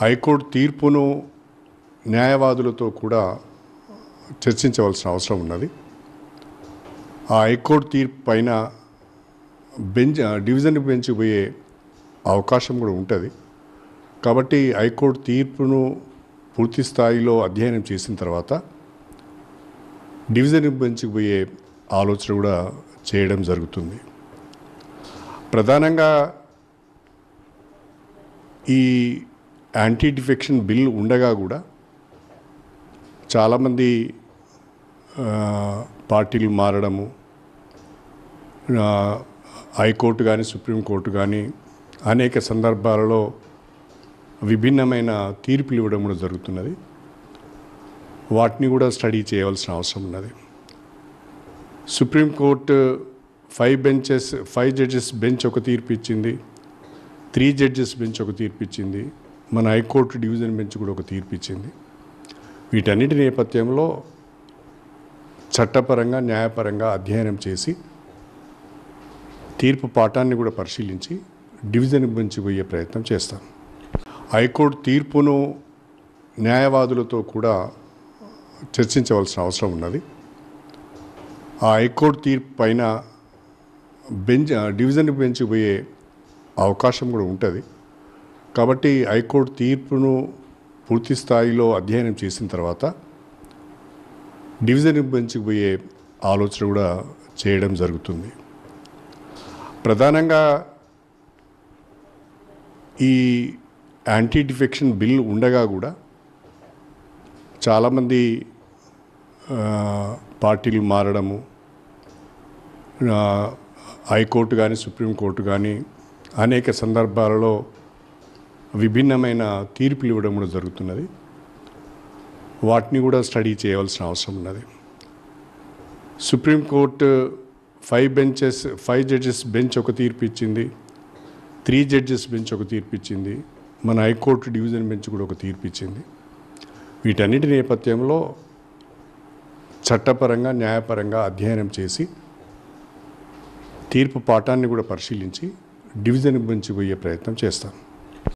High court తీర్పును న్యాయవాదులతో కూడా చర్చించవలసిన అవసరం ఉన్నది. ఆ హైకోర్టు తీర్పు పైన డివిజన్ బెంచ్ పోయే అవకాశం కూడా ఉంటుంది. కాబట్టి హైకోర్టు తీర్పును పూర్తి స్థాయిలో అధ్యయనం చేసిన తర్వాత డివిజన్ బెంచ్కి పోయే ఆలోచన కూడా చేయడం జరుగుతుంది. ప్రధానంగా ఈ యాంటీ డిఫెక్షన్ బిల్ ఉండగా కూడా చాలామంది పార్టీలు మారడము, హైకోర్టు కానీ సుప్రీంకోర్టు కానీ అనేక సందర్భాలలో విభిన్నమైన తీర్పులు ఇవ్వడం కూడా జరుగుతున్నది. వాటిని కూడా స్టడీ చేయవలసిన అవసరం ఉన్నది. సుప్రీంకోర్టు 5 జడ్జెస్ బెంచ్ ఒక తీర్పు ఇచ్చింది, 3 జడ్జెస్ బెంచ్ ఒక తీర్పు ఇచ్చింది, మన హైకోర్టు డివిజన్ బెంచ్ కూడా ఒక తీర్పు ఇచ్చింది. వీటన్నిటి నేపథ్యంలో చట్టపరంగా న్యాయపరంగా అధ్యయనం చేసి తీర్పు పాఠాన్ని కూడా పరిశీలించి డివిజన్ బెంచ్ పోయే ప్రయత్నం చేస్తాం. హైకోర్టు తీర్పును న్యాయవాదులతో కూడా చర్చించవలసిన అవసరం ఉన్నది. ఆ హైకోర్టు తీర్పు పైన డివిజన్ బెంచ్ పోయే అవకాశం కూడా ఉంటుంది. కాబట్టి హైకోర్టు తీర్పును పూర్తి స్థాయిలో అధ్యయనం చేసిన తర్వాత డివిజన్ బెంచ్కి పోయే ఆలోచన కూడా చేయడం జరుగుతుంది. ప్రధానంగా ఈ యాంటీ డిఫెక్షన్ బిల్ ఉండగా కూడా చాలామంది పార్టీలు మారడము, హైకోర్టు కానీ సుప్రీంకోర్టు కానీ అనేక సందర్భాలలో విభిన్నమైన తీర్పులు ఇవ్వడం కూడా జరుగుతున్నది. వాటిని కూడా స్టడీ చేయవలసిన అవసరం ఉన్నది. సుప్రీంకోర్టు 5 జడ్జెస్ బెంచ్ ఒక తీర్పు ఇచ్చింది, 3 జడ్జెస్ బెంచ్ ఒక తీర్పు ఇచ్చింది, మన హైకోర్టు డివిజన్ బెంచ్ కూడా ఒక తీర్పు ఇచ్చింది. వీటన్నిటి నేపథ్యంలో చట్టపరంగా న్యాయపరంగా అధ్యయనం చేసి తీర్పు పాఠాన్ని కూడా పరిశీలించి డివిజన్ బెంచ్ పోయే ప్రయత్నం చేస్తాం.